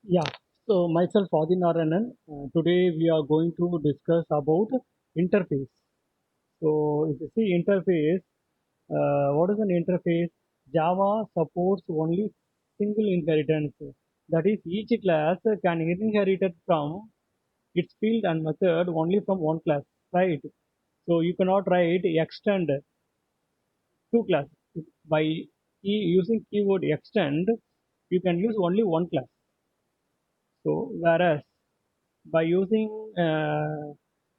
Yeah, so myself Adi Narayanan. Today we are going to discuss about interface. So if you see interface, what is an interface? Java supports only single inheritance. That is, each class can inherit from its field and method only from one class, right? So you cannot write extend two classes. By using keyword extend, you can use only one class. So whereas by using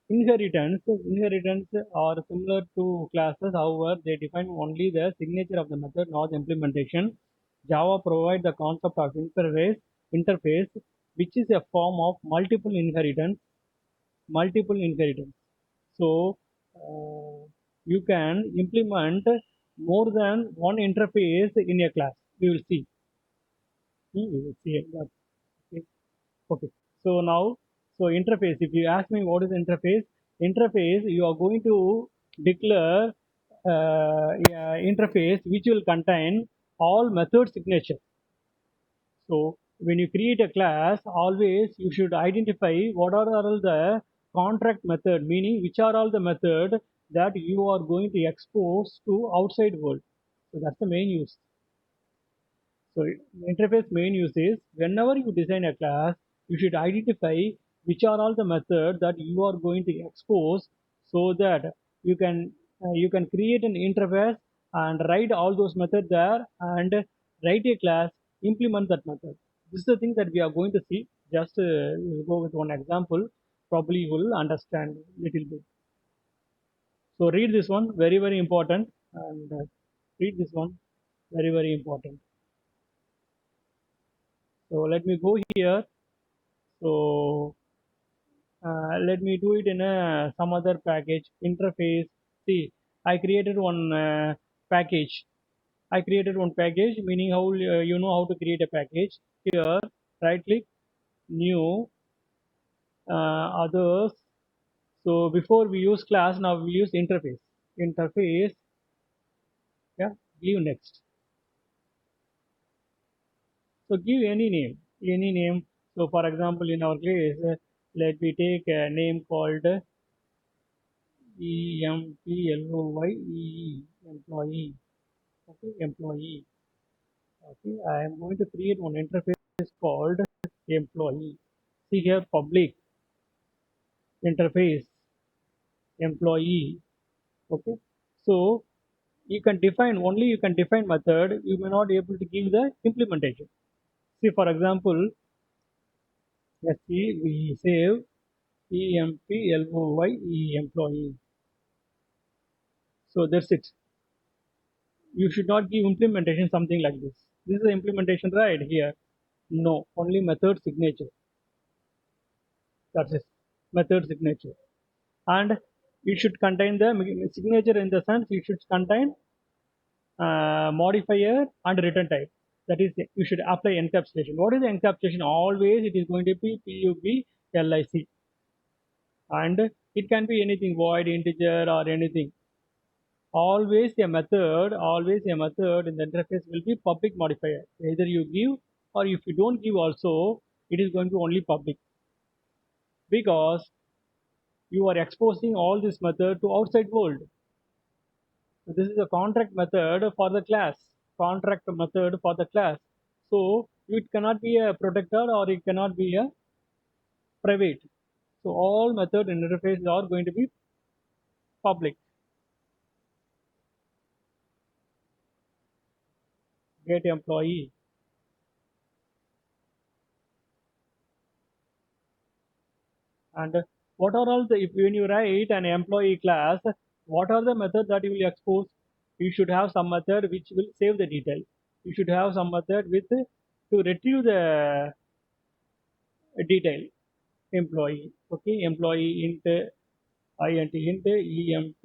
inheritance are similar to classes. However, they define only the signature of the method, not the implementation. Java provides the concept of interface, which is a form of multiple inheritance. So you can implement more than one interface in a class. We will see. We will see it. Okay. Okay. So now, so interface, if you ask me what is interface, you are going to declare yeah, interface which will contain all method signature. So when you create a class, always you should identify what are all the contract method, meaning which are all the method that you are going to expose to outside world. So that's the main use. So interface main use is whenever you design a class, you should identify which are all the methods that you are going to expose so that you can create an interface and write all those methods there and write a class, implement that method. This is the thing that we are going to see. Just we'll go with one example. Probably you will understand little bit. So read this one, very very important, and read this one, very very important. So let me go here. So let me do it in some other package interface. See, I created one package. I created one package, meaning how you know how to create a package. Here, right click, new, others. So before we use class, now we use interface. Interface, yeah, give next. So give any name, any name. So for example, in our case, let me take a name called employee. Okay, employee. Okay, I am going to create one interface called employee. See here, public interface employee. Okay, so you can define method. You may not be able to give the implementation. See, for example, let's see, we save employee. So that's it. You should not give implementation something like this. This is the implementation right here. No, only method signature. That's it. Method signature. And it should contain the signature in the sense you should contain modifier and return type. That is, you should apply encapsulation. What is the encapsulation? Always it is going to be PUBLIC, and it can be anything void, integer, or anything. Always a method in the interface will be public modifier. Either you give or if you don't give also, it is going to only public because you are exposing all this method to outside world. So this is a contract method for the class. Contract method for the class. So it cannot be a protector or it cannot be a private. So all method interfaces are going to be public. Get employee. And what are all the if when you write an employee class, what are the methods that you will expose? You should have some method which will save the detail. You should have some method with to retrieve the detail employee. Okay, employee int int emp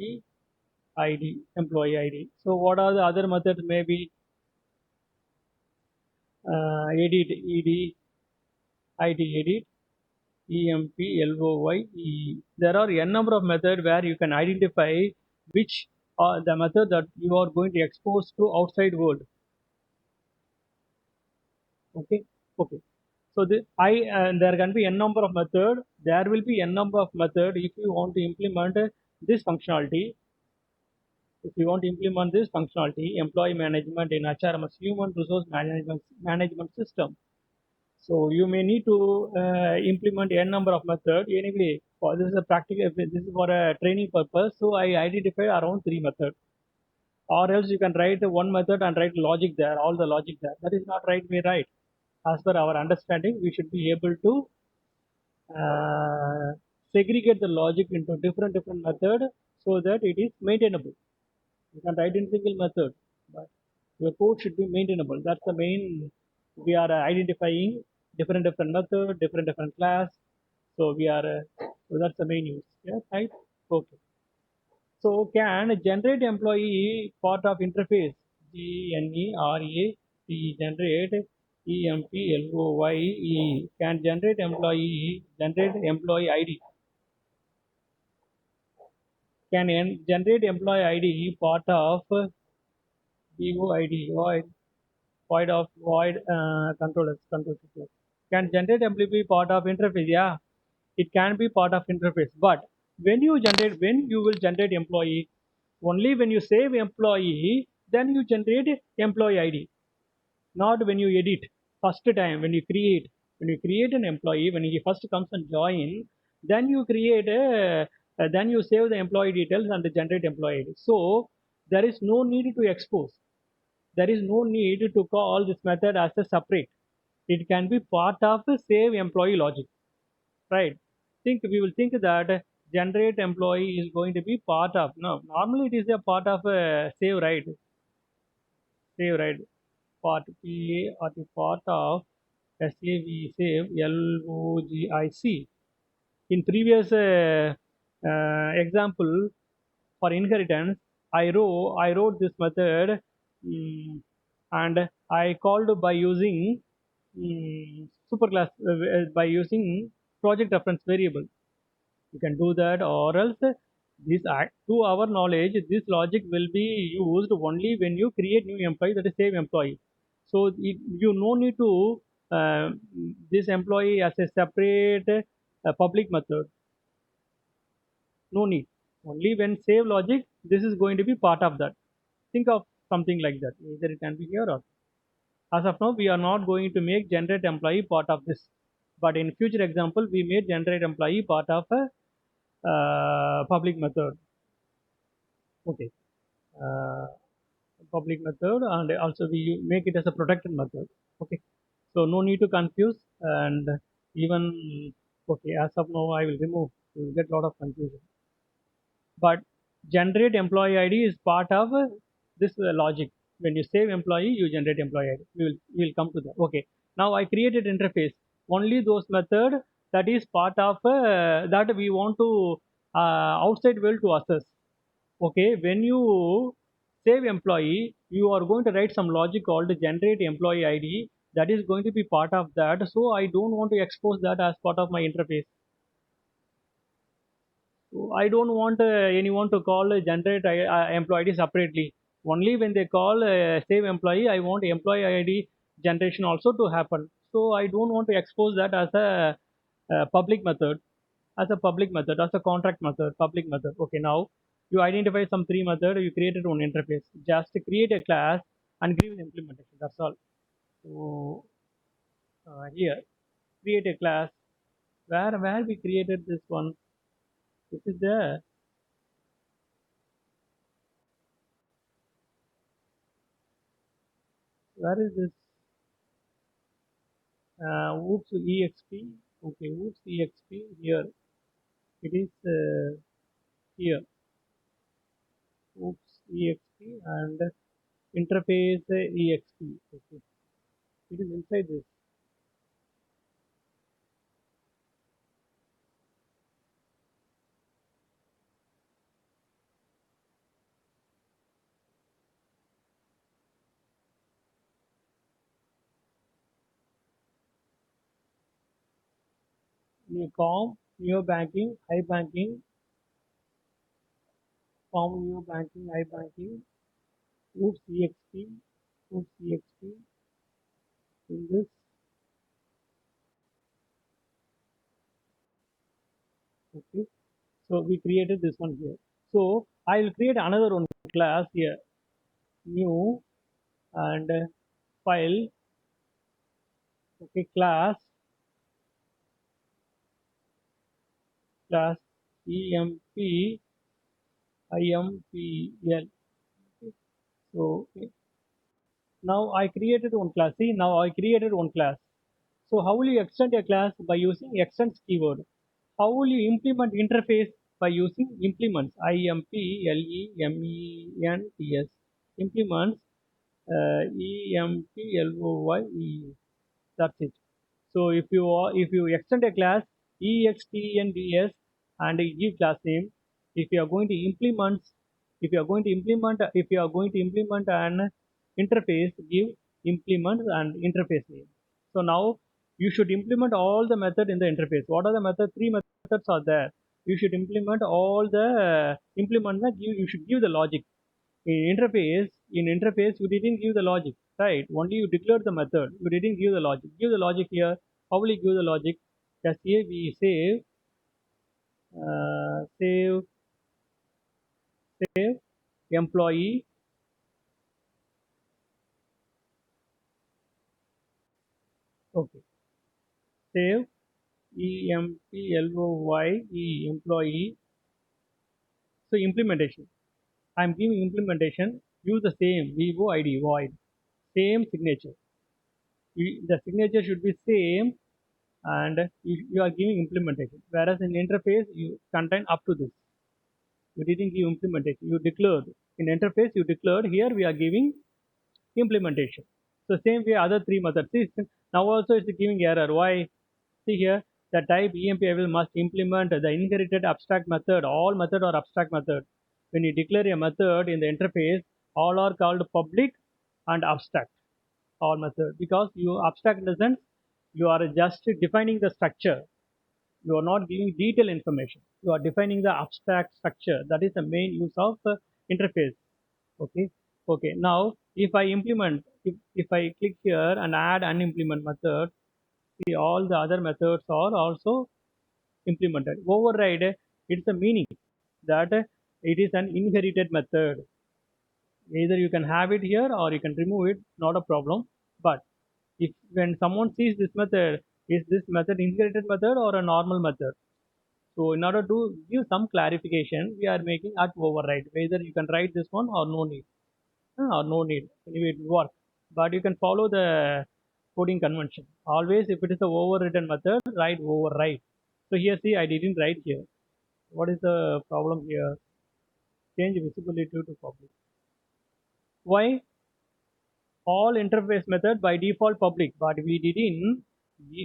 id employee id. So what are the other methods? Maybe edit ed id edit emp loy ee. There are n number of methods where you can identify which are the method that you are going to expose to outside world. Okay, okay. So there can be n number of method. There will be n number of method if you want to implement this functionality. If you want to implement this functionality, employee management in HRMS, human resource management system. So you may need to implement n number of method. Anyway, for this is a practical. This is for a training purpose. So I identified around three methods. Or else you can write one method and write logic there, all the logic there. That is not right way, right. As per our understanding, we should be able to uh, segregate the logic into different method so that it is maintainable. You can write in single method, but your code should be maintainable. That's the main. We are identifying different method, different class. So we are. So that's the main use. Yeah, right. Okay. So can generate employee part of interface GNERAT generate EMPLOYE can generate employee ID, can generate employee ID part of BOID void control system. Can generate employee part of interface? Yeah, it can be part of interface. But when you will generate employee, only when you save employee, then you generate employee ID. Not when you edit. First time when you create an employee, when he first comes and join, then you create a then you save the employee details and generate employee ID. So there is no need to expose. There is no need to call this method as a separate. It can be part of a save employee logic, right? Think we will think that generate employee is going to be part of. No, normally it is a part of a save, right? Save, right? Part PA or the part of SAV save LOGIC. In previous example for inheritance, I wrote this method, mm, and I called by using superclass by using project reference variable. You can do that, or else this to our knowledge, this logic will be used only when you create new employee, that is same employee. So you no need to uh, this employee as a separate public method. No need. Only when save logic, this is going to be part of that. Think of something like that. Either it can be here or as of now, we are not going to make generate employee part of this. But in future example, we made generate employee part of a public method. Okay. Uh, Public method, and also we make it as a protected method. Okay. So no need to confuse, and even okay, as of now I will remove. You will get a lot of confusion. But generate employee ID is part of this logic. When you save employee, you generate employee ID. We will come to that. Okay. Now I created interface. Only those method that is part of that we want to outside world to access. Okay. When you save employee, you are going to write some logic called generate employee ID. That is going to be part of that. So I don't want to expose that as part of my interface. So I don't want anyone to call generate employee ID separately. Only when they call save employee, I want employee ID generation also to happen. So I don't want to expose that as a, public method, as a contract method, public method. Okay, now you identify some three method, you created one interface. Just create a class and give the implementation. That's all. So here, create a class. Where we created this one? This is there. Where is this? Oops exp. Okay, oops exp. Here it is, here. Oops exp and interface exp. Okay, it is inside this. New com, neo banking, iBanking, com, neo banking, iBanking. Oops exp. Oops exp. In this So we created this one here. So I will create another one class here, new, and file, okay, class EMPIMPL. Okay. So okay. Now I created one class. See, now I created one class. So how will you extend a class? By using extends keyword. How will you implement interface? By using implements. IMPLEMENTS. Implements. EMPLOYE. That's it. So if you extend a class extnds and give class name, if you are going to implement if you are going to implement an interface, give implement and interface name. So now you should implement all the method in the interface. What are the methods? Three methods are there. You should implement all the implement the give, you should give the logic. In interface you didn't give the logic, right? Only you declared the method, you didn't give the logic here. How will you give the logic? Just here we save employee, okay, save employee. So implementation, I'm giving implementation, use the same vivo id void, same signature. The signature should be same, and you are giving implementation, whereas in interface you contain up to this. You didn't give implementation, you declared. In interface you declared, here we are giving implementation. So same way other three methods. See, now also it's giving error. Why? See here, the type EMP will must implement the inherited abstract method. All method or abstract method. When you declare a method in the interface, all are called public and abstract. All method, because you abstract in the sense you are just defining the structure. You are not giving detailed information. You are defining the abstract structure. That is the main use of interface. Okay. Okay, now if I implement, if I click here and add an implement method, see all the other methods are also implemented. Override, it's a meaning that it is an inherited method. Either you can have it here or you can remove it, not a problem. But if when someone sees this method, is this method inherited method or a normal method? So in order to give some clarification, we are making at override. Whether you can write this one or no need. No need. Anyway, it will work. But you can follow the coding convention. Always, if it is a overridden method, write override. So here, see, I didn't write here. What is the problem here? Change visibility to public. Why? All interface method by default public, but we didn't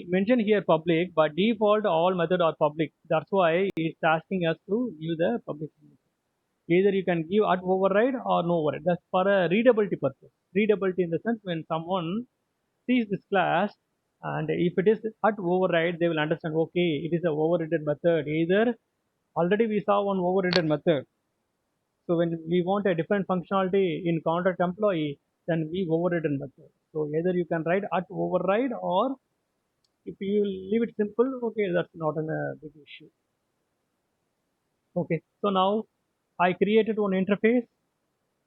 mention here public, but default all method are public. That's why it's asking us to give the public. Either you can give at override or no override. That's for a readability purpose. Readability in the sense when someone sees this class, and if it is at override, they will understand, okay, it is a overridden method. Either already we saw one overridden method. So when we want a different functionality in contract employee, then we overridden method. So either you can write at override, or if you leave it simple, okay, that's not a big issue. Okay, so now I created one interface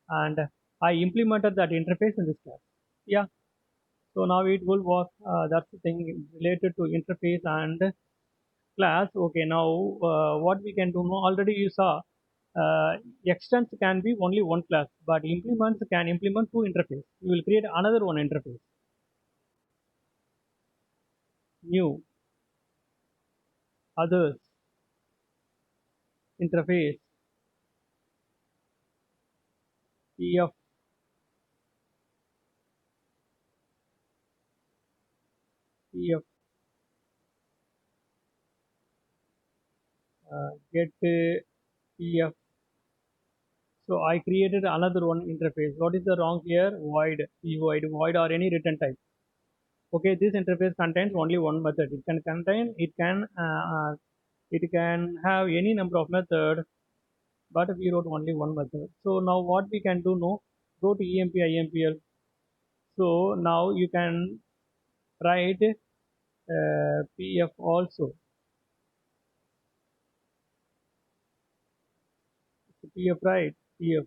and I implemented that interface in this class. Yeah, so now it will work. That's the thing related to interface and class. Okay, now what we can do now, already you saw extends can be only one class, but implements can implement two interface. We will create another one interface, new, others, interface, ef, ef, get ef. So I created another one interface. What is the wrong here? Void, void or any return type. Okay, this interface contains only one method. It can have any number of methods, but we wrote only one method. So now what we can do now, go to emp impl. So now you can write pf also. PF, right? PF.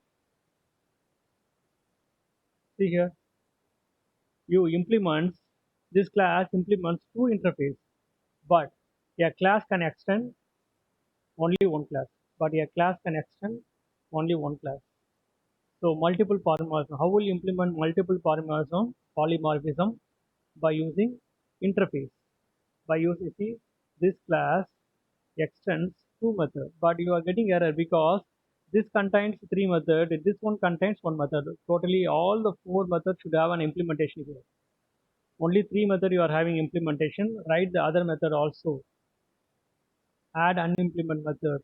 See here, you implement this class implements two interface, but a class can extend only one class. But a class can extend only one class. So multiple polymorphism. How will you implement multiple polymorphism? Polymorphism by using interface. By using see this class extends two methods, but you are getting error because this contains three methods. This one contains one method. Totally, all the four methods should have an implementation here. Only three method you are having implementation. Write the other method also. Add unimplement method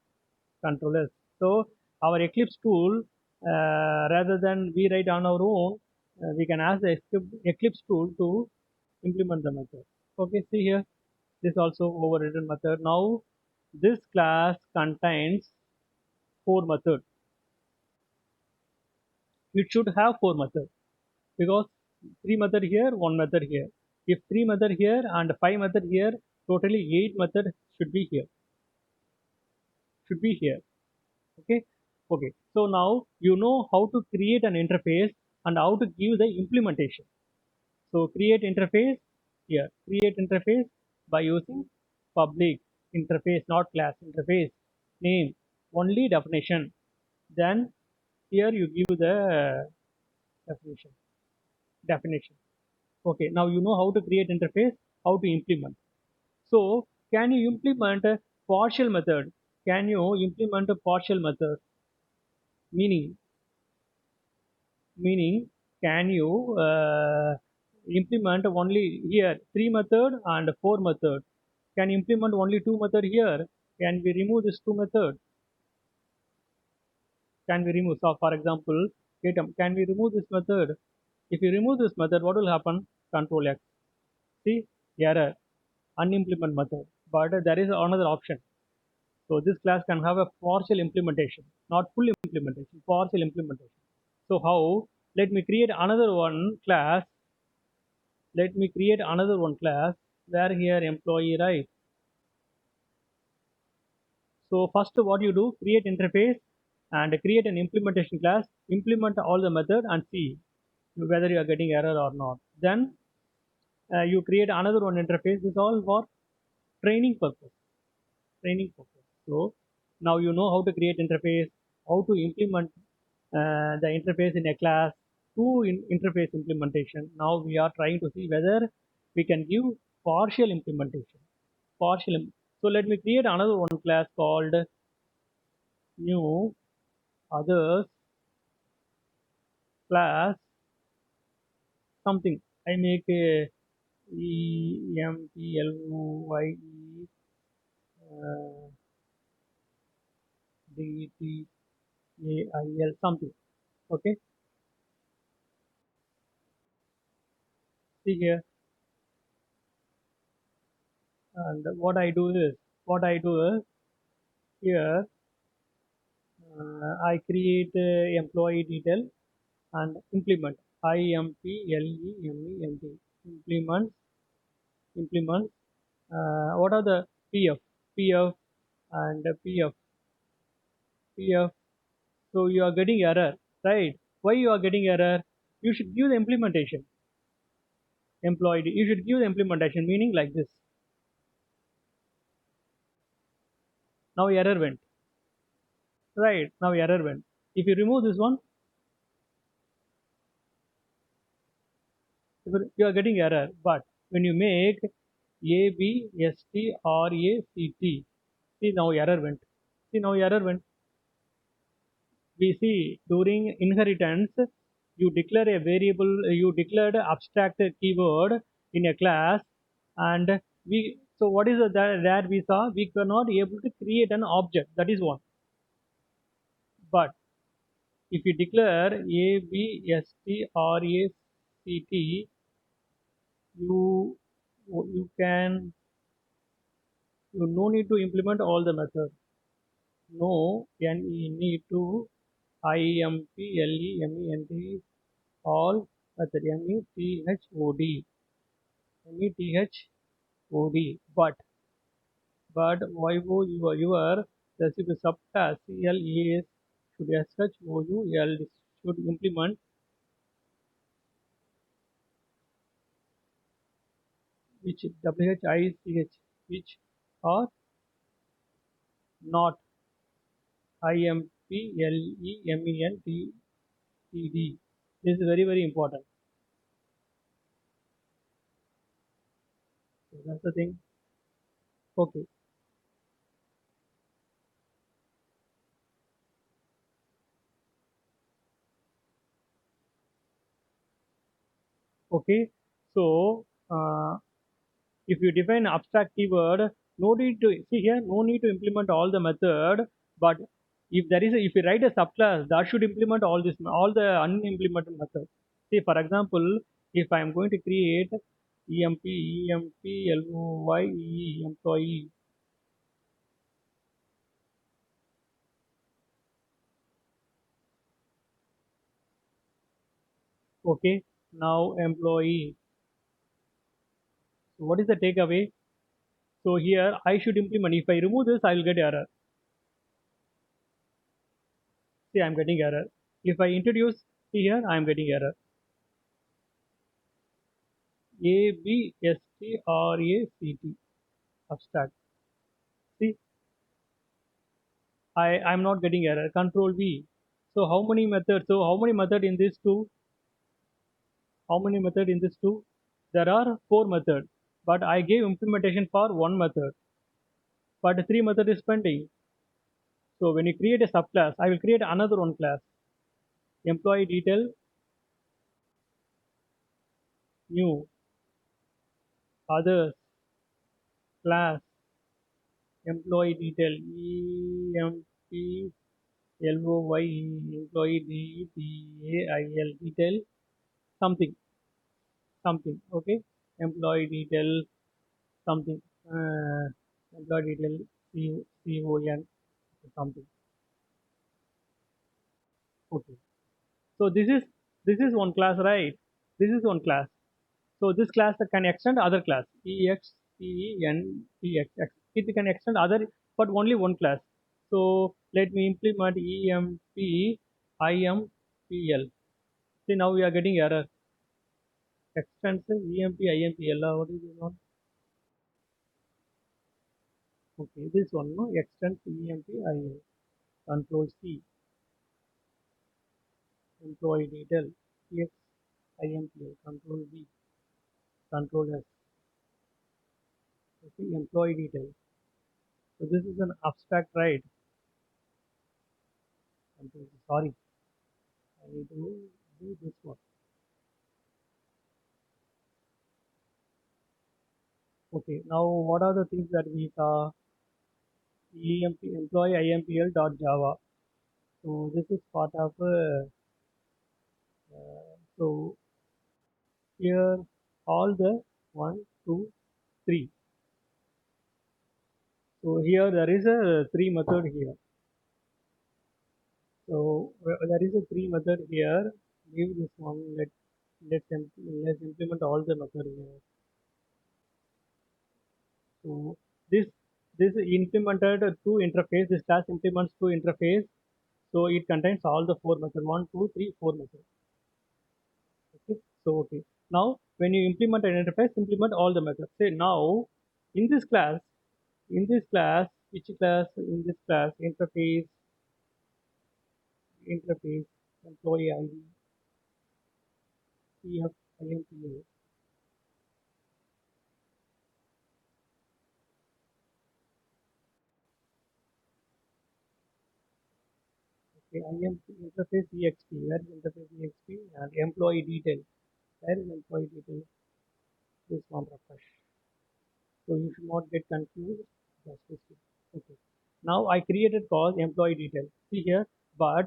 controllers. So our Eclipse tool, rather than we write on our own, we can ask the Eclipse tool to implement the method. Okay, see here, this also overridden method. Now this class contains four methods. It should have four methods because three method here, one method here. If three method here and five method here, totally eight method should be here. Should be here. Okay. Okay, so now you know how to create an interface and how to give the implementation. So create interface here, create interface by using public interface, not class interface name, only definition. Then here you give the definition. Okay, now you know how to create interface, how to implement. So can you implement a partial method? Can you implement a partial method? Meaning can you implement only here three method and four method? Can implement only two method here? Can we remove this two method? Can we remove? So for example, can we remove this method? If you remove this method, what will happen? Control X. See, error, unimplement method. But there is another option. So this class can have a partial implementation, not full implementation, partial implementation. So how? Let me create another one class. Let me create another one class where here employee, right? So first what you do, create interface and create an implementation class, implement all the method and see whether you are getting error or not. Then you create another one interface. This is all for training purpose. Training purpose. So now you know how to create interface, how to implement the interface in a class, two interface implementation. Now we are trying to see whether we can give partial implementation. So let me create another one class called new others class something. I make a EMPLOYE uh, DTAIL something. Okay, see here, and what I do is here I create employee detail and implement IMPLEMENT implement what are the PF and PF. So you are getting error, right? Why you are getting error? You should give the implementation. Employee, you should give the implementation meaning like this. Now error went, right? Now error went. If you remove this one, you are getting error. But when you make ABSTRACT, see now error went. See now error went. We see during inheritance, you declare a variable, you declared abstract keyword in a class, and we so what is that we saw? We cannot able to create an object. That is one. But if you declare ABSTRACT, you can you no need to implement all the methods. No, need to IMPLEMENT all method METHOD. But why your recipe subtask CLES should shoul should implement which which which or not implemented. This is very very important. So that's the thing. Okay. Okay. So if you define abstract keyword, no need to see here, no need to implement all the method, but if you write a subclass, that should implement all the unimplemented methods. See, for example, if I am going to create employee, okay, now employee. So what is the takeaway? So here I should implement. If I remove this, I will get error. See, I am getting error. If I introduce here, I am getting error. ABSTRACT abstract. See, I'm not getting error. Control V. So how many methods? So how many method in this two? How many method in this two? There are four methods, but I gave implementation for one method, but three method is pending. So when you create a subclass, I will create another one class. Employee detail new others class employee detail EMPLOY employee DETAIL detail something something. Okay, employee detail something, uh, employee detail CON something. Okay, so this is one class, right? This is one class. So this class can extend other class EXTENTX. It can extend other, but only one class. So let me implement EMPIMPL. See, now we are getting error. Extends EMPIMPL. What is this one? Okay, this one, no, extends EMPIL. Control C, employee detail, EXIMPL, control V, control S, okay, employee detail. So this is an abstract, right? Control C. Sorry, I need to do this one. Okay, now what are the things that we saw? EMP employee IMPL dot Java. So this is part of so here all the one, two, three. So here there is a three method here. So there is a three method here. Leave this one. Let's implement all the method here. So this this implemented two interface. This class implements two interface. So it contains all the four method one, two, three, four methods. Okay. So okay. Now when you implement an interface, implement all the methods. Say now in this class, which class in this class interface employee ID CFINTA. Okay, IM interface EXP, where is interface EXP and employee detail, where is employee detail? This one refresh. So you should not get confused. Just this one. Okay. Now I created cause employee detail. See here, but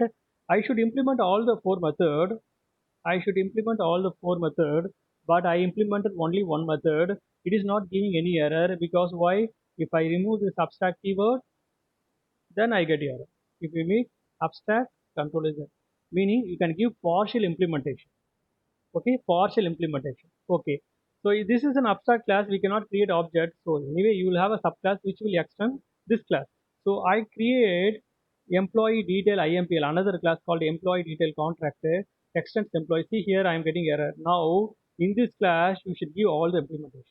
I should implement all the four method. I should implement all the four method, but I implemented only one method. It is not giving any error because why? If I remove this abstract keyword, then I get error. If you make abstract, control is there. Meaning you can give partial implementation. Okay, partial implementation. Okay. So this is an abstract class. We cannot create objects. So anyway, you will have a subclass which will extend this class. So I create employee detail IMPL, another class called employee detail contract extends employee. See here, I am getting error. Now, in this class, you should give all the implementation.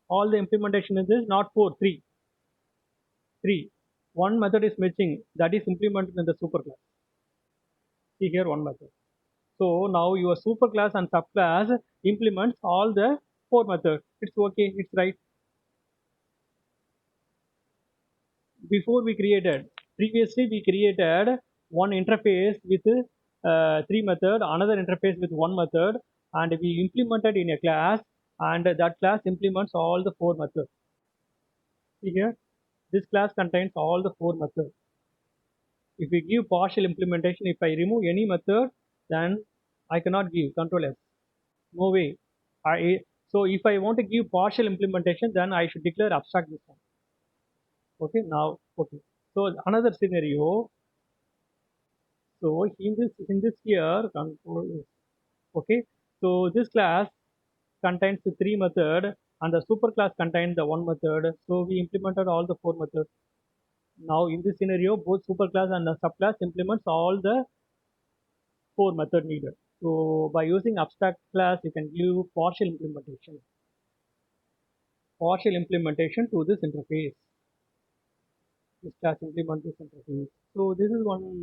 All the implementation in this, not 4, 3. 3. One method is missing, that is implemented in the super class. See here, one method. So now your super class and subclass implements all the 4 methods. It's okay, it's right. Before we created, previously we created one interface with 3 method, another interface with 1 method, and we implemented in a class, and that class implements all the 4 methods. See here, this class contains all the 4 methods. If we give partial implementation, if I remove any method, then I cannot give control S. No way. So if I want to give partial implementation, then I should declare abstract this one. Okay, now, okay. So another scenario. So in this here, control is okay. So this class contains the 3 method, and the super class contains the 1 method. So we implemented all the 4 methods. Now in this scenario, both super class and the subclass implements all the 4 method needed. So by using abstract class, you can give partial implementation to this interface. This class implement this interface. So this is one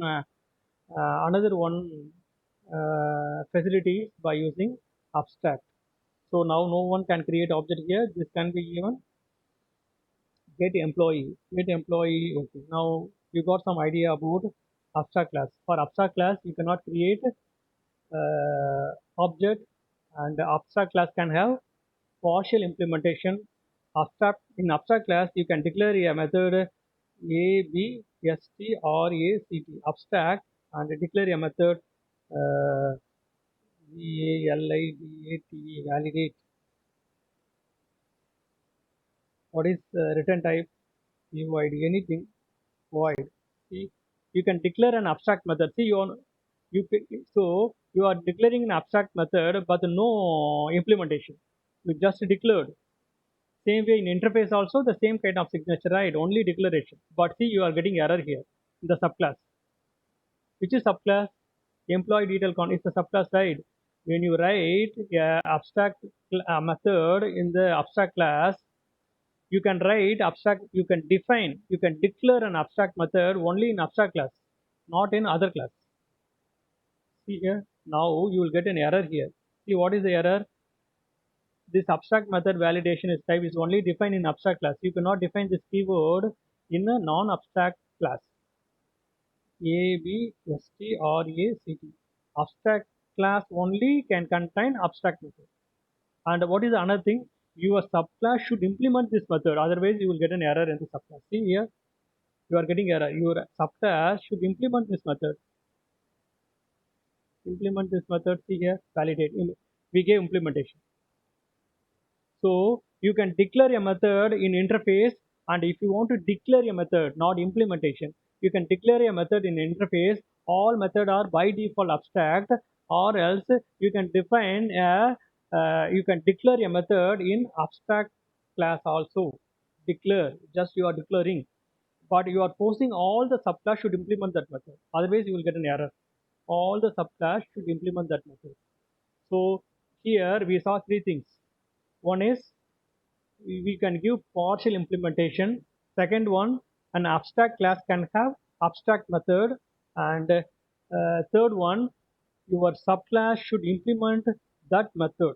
another one facility by using abstract. So now no one can create object here. This can be given get employee. Get employee. Okay. Now you got some idea about abstract class. For abstract class, you cannot create object, and the abstract class can have partial implementation. Abstract class, you can declare a method a b s t or a c t abstract, and declare a method uh, validate, validate. What is return type? Void, anything void. See, you can declare an abstract method. See, so you are declaring an abstract method, but no implementation. You just declared. Same way in interface also the same kind of signature, right? Only declaration. But see, you are getting error here in the subclass. Which is subclass? Employee detail con is the subclass, right? When you write a abstract method in the abstract class, you can write abstract, you can declare an abstract method only in abstract class, not in other class. See here, now you will get an error here. See what is the error? This abstract method validation is type is only defined in abstract class. You cannot define this keyword in a non-abstract class. A, B, S, T or A, C, T. Abstract class only can contain abstract method. And what is the another thing? Your subclass should implement this method. Otherwise, you will get an error in the subclass. See here, you are getting error. Your subclass should implement this method. Implement this method. See here, validate. We gave implementation. So you can declare a method in interface, and if you want to declare a method, not implementation, you can declare a method in interface. All methods are by default abstract, or else you can define a you can declare a method in abstract class also. Declare, just you are declaring, but you are forcing all the subclass should implement that method. Otherwise, you will get an error. All the subclass should implement that method. So here we saw 3 things. One is we can give partial implementation. Second one, an abstract class can have abstract method, and third one, your subclass should implement that method.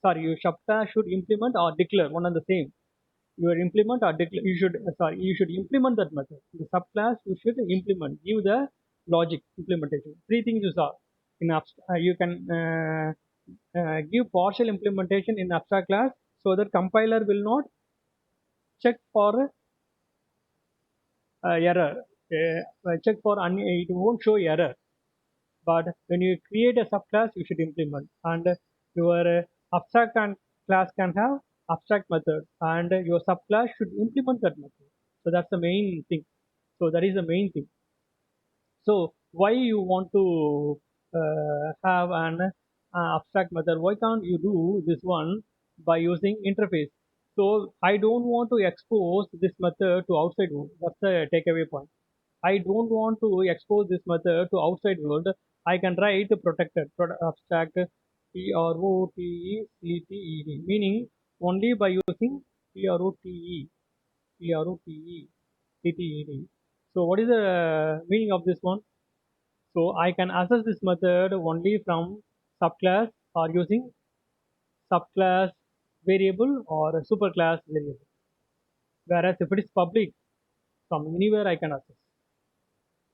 Sorry, your subclass should implement or declare one and the same. Your implement or declare, you should implement that method. The subclass you should implement, give the logic implementation. 3 things you saw in you can give partial implementation in abstract class, so that compiler will not check for error. Check for it won't show error. But when you create a subclass, you should implement, and your abstract and class can have abstract method, and your subclass should implement that method. So that's the main thing. So that is the main thing. So why you want to have an abstract method? Why can't you do this one by using interface? So I don't want to expose this method to outside world. That's the takeaway point. I don't want to expose this method to outside world. I can write protected, abstract, PROTECTED, meaning only by using PROTECTED. So what is the meaning of this one? So I can access this method only from subclass or using subclass variable or a superclass variable. Whereas if it is public, from anywhere I can access.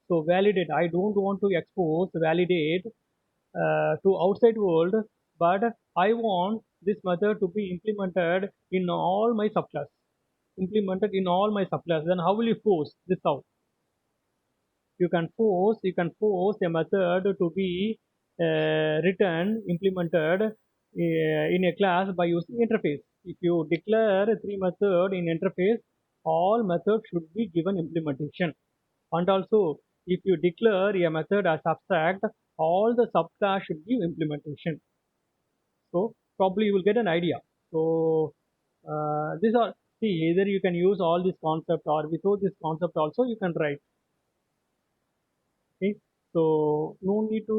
So validate, I don't want to expose, validate to outside world, but I want this method to be implemented in all my subclass. Implemented in all my subclass. Then how will you force this out? You can force a method to be written, implemented in a class by using interface. If you declare three methods in interface, all methods should be given implementation. And also, if you declare a method as abstract, all the subclass should give implementation. So probably you will get an idea. So these are, see, either you can use all this concept or without this concept also you can write. Okay, so no need to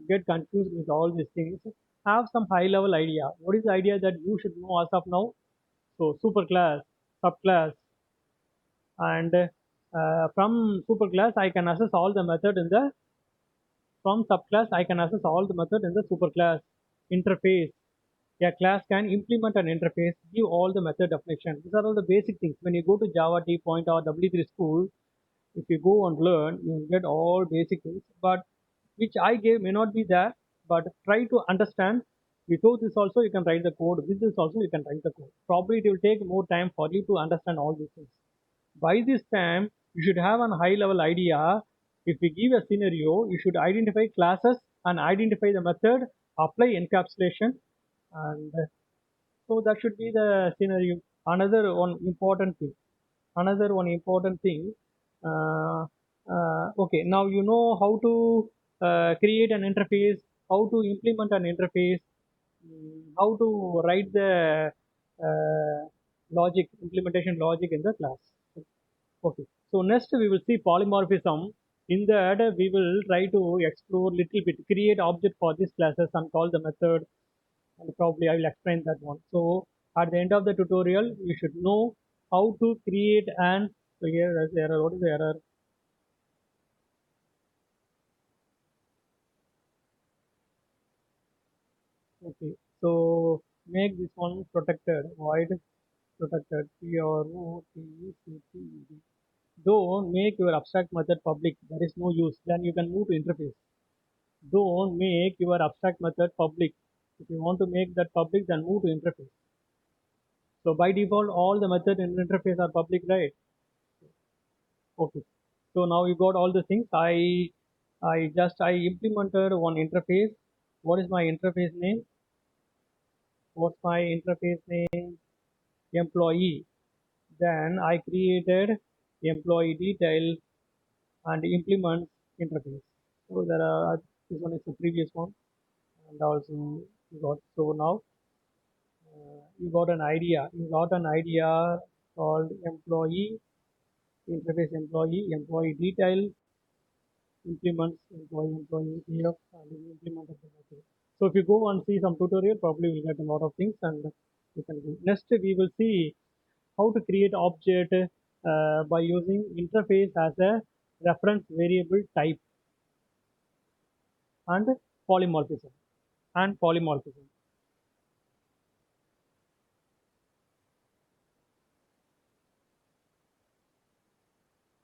get confused with all these things. Have some high level idea. What is the idea that you should know as of now? So superclass, subclass, and from superclass I can access all the method in the, from subclass I can access all the method in the superclass. Interface, a class can implement an interface, give all the method definition. These are all the basic things. When you go to Java T Point or W3 school, if you go and learn, you will get all basic things. But which I gave may not be there, but try to understand. Without this also you can write the code. With this also you can write the code. Probably it will take more time for you to understand all these things. By this time, you should have a high level idea. If we give a scenario, you should identify classes and identify the method, apply encapsulation, and so that should be the scenario. Another one important thing. Another one important thing. Uh, okay, now you know how to create an interface, how to implement an interface, how to write the logic, implementation logic in the class. Okay, so next we will see polymorphism. In that we will try to explore little bit, create object for these classes and call the method, and probably I will explain that one. So at the end of the tutorial, you should know how to create an, so here is the error. What is the error? Okay, so make this one protected, void protected, PROTECTED. Don't make your abstract method public. There is no use. Then you can move to interface. Don't make your abstract method public. If you want to make that public, then move to interface. So by default, all the methods in interface are public, right? Okay. So now you got all the things. I implemented one interface. What is my interface name? What's my interface name? Employee. Then I created employee detail and implement interface. So there are, this one is the previous one, and also you got, so now you got an idea. You got an idea called employee interface, employee detail, implements employee here, and we implement the method. So if you go and see some tutorial, probably we'll get a lot of things, and you can do. Next, we will see how to create object by using interface as a reference variable type, and polymorphism.